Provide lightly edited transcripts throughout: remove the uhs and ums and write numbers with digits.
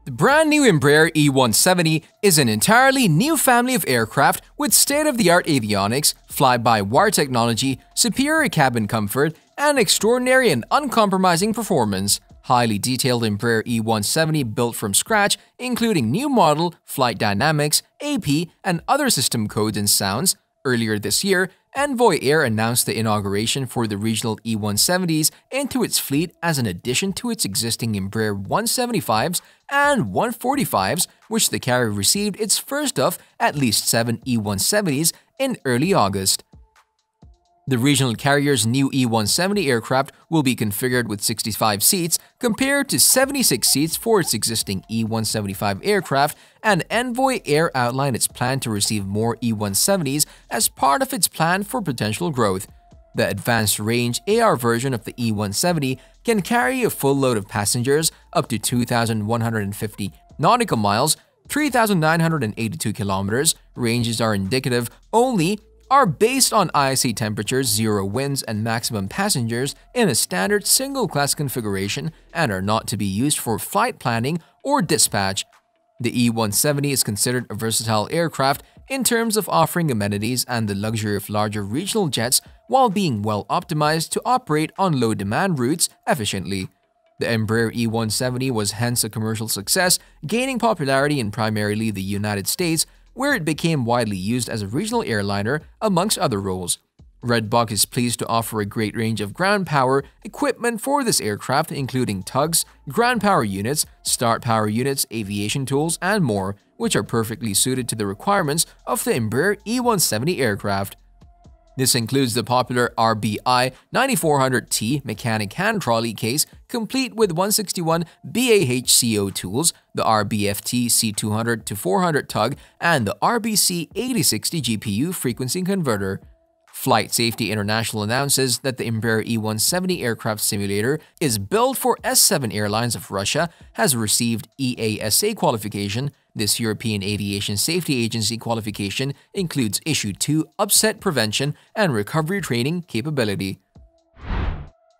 The brand new Embraer E170 is an entirely new family of aircraft with state-of-the-art avionics, fly-by-wire technology, superior cabin comfort, and extraordinary and uncompromising performance. Highly detailed Embraer E170 built from scratch, including new model, flight dynamics, AP, and other system codes and sounds. Earlier this year, Envoy Air announced the inauguration for the regional E170s into its fleet as an addition to its existing Embraer 175s and 145s, which the carrier received its first of at least 7 E170s in early August. The regional carrier's new E170 aircraft will be configured with 65 seats compared to 76 seats for its existing E175 aircraft, and Envoy Air outlined its plan to receive more E170s as part of its plan for potential growth. The advanced range AR version of the E170 can carry a full load of passengers up to 2,150 nautical miles, 3,982 kilometers. Ranges are indicative only, are based on IC temperatures, 0 winds, and maximum passengers in a standard single-class configuration and are not to be used for flight planning or dispatch. The E170 is considered a versatile aircraft in terms of offering amenities and the luxury of larger regional jets while being well optimized to operate on low-demand routes efficiently. The Embraer E170 was hence a commercial success, gaining popularity in primarily the United States, where it became widely used as a regional airliner amongst other roles. Redbox is pleased to offer a great range of ground power equipment for this aircraft, including tugs, ground power units, start power units, aviation tools, and more, which are perfectly suited to the requirements of the Embraer E170 aircraft. This includes the popular RBI 9400T mechanic hand trolley case, complete with 161 BAHCO tools, the RBFT C200-400 tug, and the RBC 8060 GPU frequency converter. Flight Safety International announces that the Embraer E170 aircraft simulator is built for S7 Airlines of Russia, has received EASA qualification. This European Aviation Safety Agency qualification includes Issue 2 upset prevention and recovery training capability.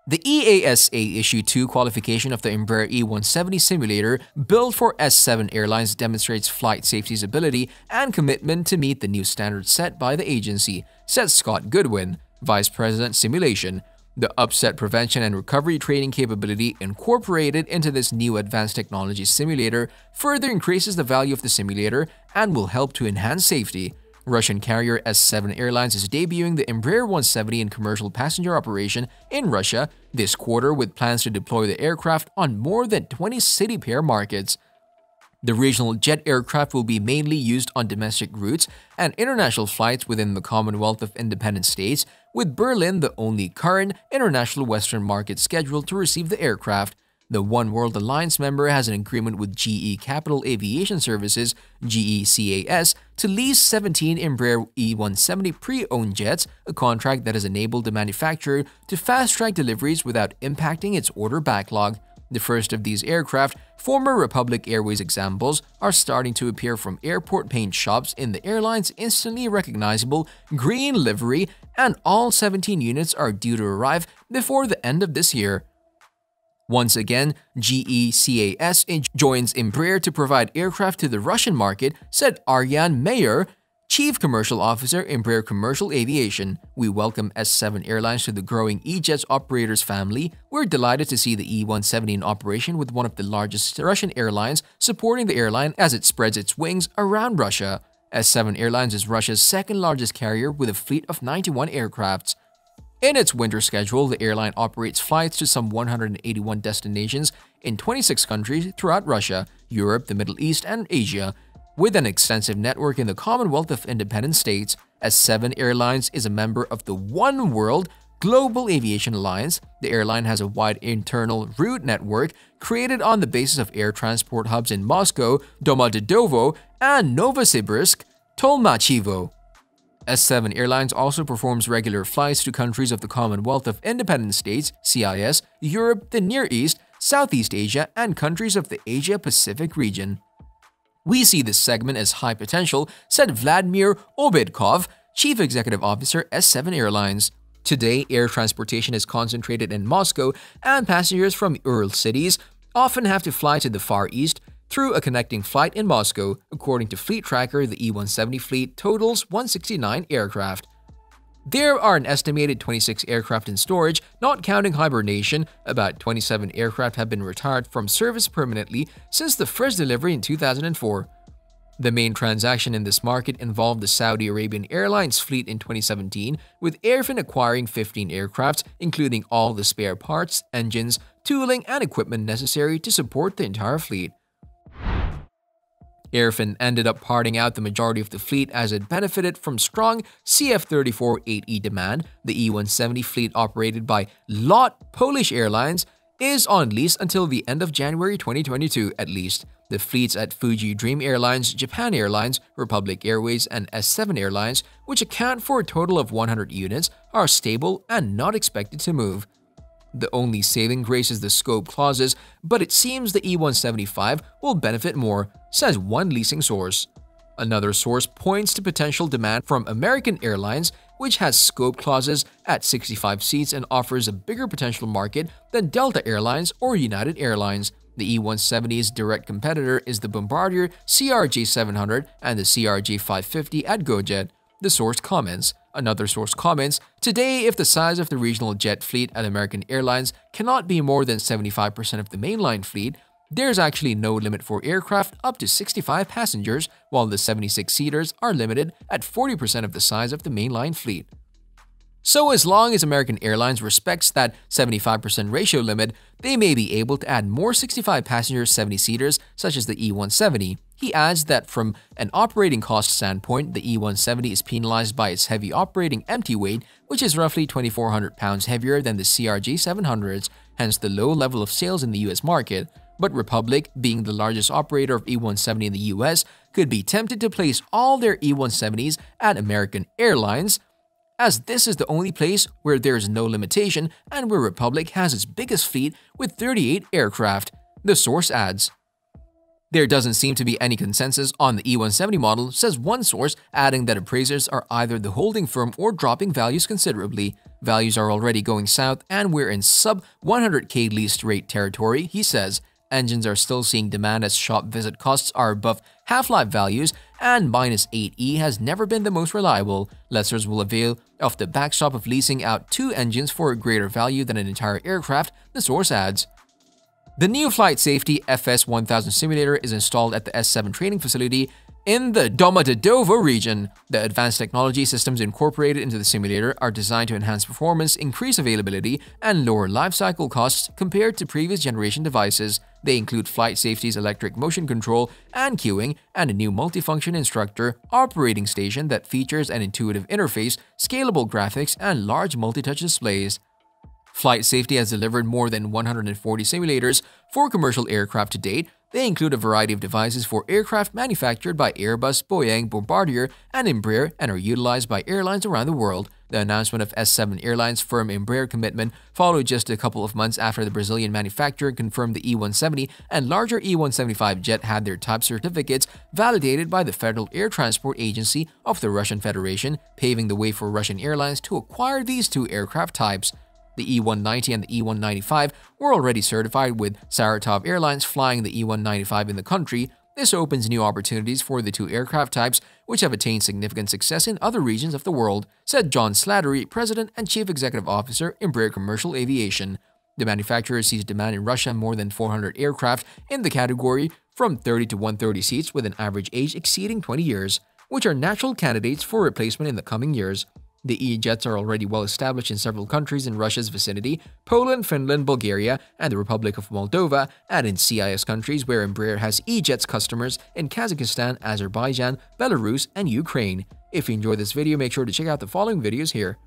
The EASA Issue 2 qualification of the Embraer E170 simulator built for S7 Airlines demonstrates flight safety's ability and commitment to meet the new standards set by the agency, says Scott Goodwin, Vice President Simulation. The upset prevention and recovery training capability incorporated into this new advanced technology simulator further increases the value of the simulator and will help to enhance safety. Russian carrier S7 Airlines is debuting the Embraer 170 in commercial passenger operation in Russia this quarter, with plans to deploy the aircraft on more than 20 city pair markets. The regional jet aircraft will be mainly used on domestic routes and international flights within the Commonwealth of Independent States, with Berlin the only current international Western market scheduled to receive the aircraft. The One World Alliance member has an agreement with GE Capital Aviation Services (GECAS) to lease 17 Embraer E170 pre-owned jets, a contract that has enabled the manufacturer to fast-track deliveries without impacting its order backlog. The first of these aircraft, former Republic Airways examples, are starting to appear from airport paint shops in the airline's instantly recognizable green livery, and all 17 units are due to arrive before the end of this year. Once again, GECAS joins Embraer to provide aircraft to the Russian market, said Aryan Mayer, Chief Commercial Officer, Embraer Commercial Aviation. We welcome S7 Airlines to the growing E-Jets operators family. We're delighted to see the E170 in operation with one of the largest Russian airlines, supporting the airline as it spreads its wings around Russia. S7 Airlines is Russia's second-largest carrier with a fleet of 91 aircrafts. In its winter schedule, the airline operates flights to some 181 destinations in 26 countries throughout Russia, Europe, the Middle East, and Asia. With an extensive network in the Commonwealth of Independent States, S7 Airlines is a member of the One World Global Aviation Alliance. The airline has a wide internal route network created on the basis of air transport hubs in Moscow, Domodedovo, and Novosibirsk, Tolmachevo. S7 Airlines also performs regular flights to countries of the Commonwealth of Independent States, CIS, Europe, the Near East, Southeast Asia, and countries of the Asia-Pacific region. We see this segment as high potential, said Vladimir Obedkov, Chief Executive Officer, S7 Airlines. Today, air transportation is concentrated in Moscow, and passengers from Ural cities often have to fly to the Far East, through a connecting flight in Moscow. According to Fleet Tracker, the E170 fleet totals 169 aircraft. There are an estimated 26 aircraft in storage, not counting hibernation. About 27 aircraft have been retired from service permanently since the first delivery in 2004. The main transaction in this market involved the Saudi Arabian Airlines fleet in 2017, with Airfin acquiring 15 aircraft, including all the spare parts, engines, tooling, and equipment necessary to support the entire fleet. Airfin ended up parting out the majority of the fleet as it benefited from strong CF34-8E demand. The E170 fleet, operated by LOT Polish Airlines, is on lease until the end of January 2022 at least. The fleets at Fuji Dream Airlines, Japan Airlines, Republic Airways, and S7 Airlines, which account for a total of 100 units, are stable and not expected to move. The only saving grace is the scope clauses, but it seems the E175 will benefit more, says one leasing source. Another source points to potential demand from American Airlines, which has scope clauses at 65 seats and offers a bigger potential market than Delta Airlines or United Airlines. The E170's direct competitor is the Bombardier CRJ700 and the CRJ550 at GoJet. The source comments. Another source comments, "Today, if the size of the regional jet fleet at American Airlines cannot be more than 75% of the mainline fleet, there's actually no limit for aircraft up to 65 passengers, while the 76-seaters are limited at 40% of the size of the mainline fleet." So as long as American Airlines respects that 75% ratio limit, they may be able to add more 65-passenger 70-seaters such as the E170. He adds that from an operating cost standpoint, the E170 is penalized by its heavy operating empty weight, which is roughly 2,400 pounds heavier than the CRJ700s, hence the low level of sales in the US market. But Republic, being the largest operator of E170 in the US, could be tempted to place all their E170s at American Airlines, as this is the only place where there is no limitation and where Republic has its biggest fleet with 38 aircraft, the source adds. There doesn't seem to be any consensus on the E170 model, says one source, adding that appraisers are either the holding firm or dropping values considerably. Values are already going south and we're in sub-100K leased rate territory, he says. Engines are still seeing demand as shop visit costs are above half-life values, and -8E has never been the most reliable. Lessors will avail of the backstop of leasing out 2 engines for a greater value than an entire aircraft, the source adds. The new flight safety FS1000 simulator is installed at the S7 training facility in the Domodedovo region. The advanced technology systems incorporated into the simulator are designed to enhance performance, increase availability, and lower lifecycle costs compared to previous generation devices. They include flight safety's electric motion control and queuing, and a new multifunction instructor operating station that features an intuitive interface, scalable graphics, and large multi-touch displays. Flight Safety has delivered more than 140 simulators for commercial aircraft to date. They include a variety of devices for aircraft manufactured by Airbus, Boeing, Bombardier, and Embraer and are utilized by airlines around the world. The announcement of S7 Airlines firm Embraer commitment followed just a couple of months after the Brazilian manufacturer confirmed the E170 and larger E175 jet had their type certificates validated by the Federal Air Transport Agency of the Russian Federation, paving the way for Russian airlines to acquire these 2 aircraft types. The E190 and the E195 were already certified, with Saratov Airlines flying the E195 in the country. This opens new opportunities for the 2 aircraft types, which have attained significant success in other regions of the world, said John Slattery, President and Chief Executive Officer, Embraer Commercial Aviation. The manufacturer sees demand in Russia more than 400 aircraft in the category, from 30 to 130 seats with an average age exceeding 20 years, which are natural candidates for replacement in the coming years. The E-jets are already well established in several countries in Russia's vicinity: Poland, Finland, Bulgaria, and the Republic of Moldova, and in CIS countries where Embraer has E-jets customers in Kazakhstan, Azerbaijan, Belarus, and Ukraine. If you enjoyed this video, make sure to check out the following videos here.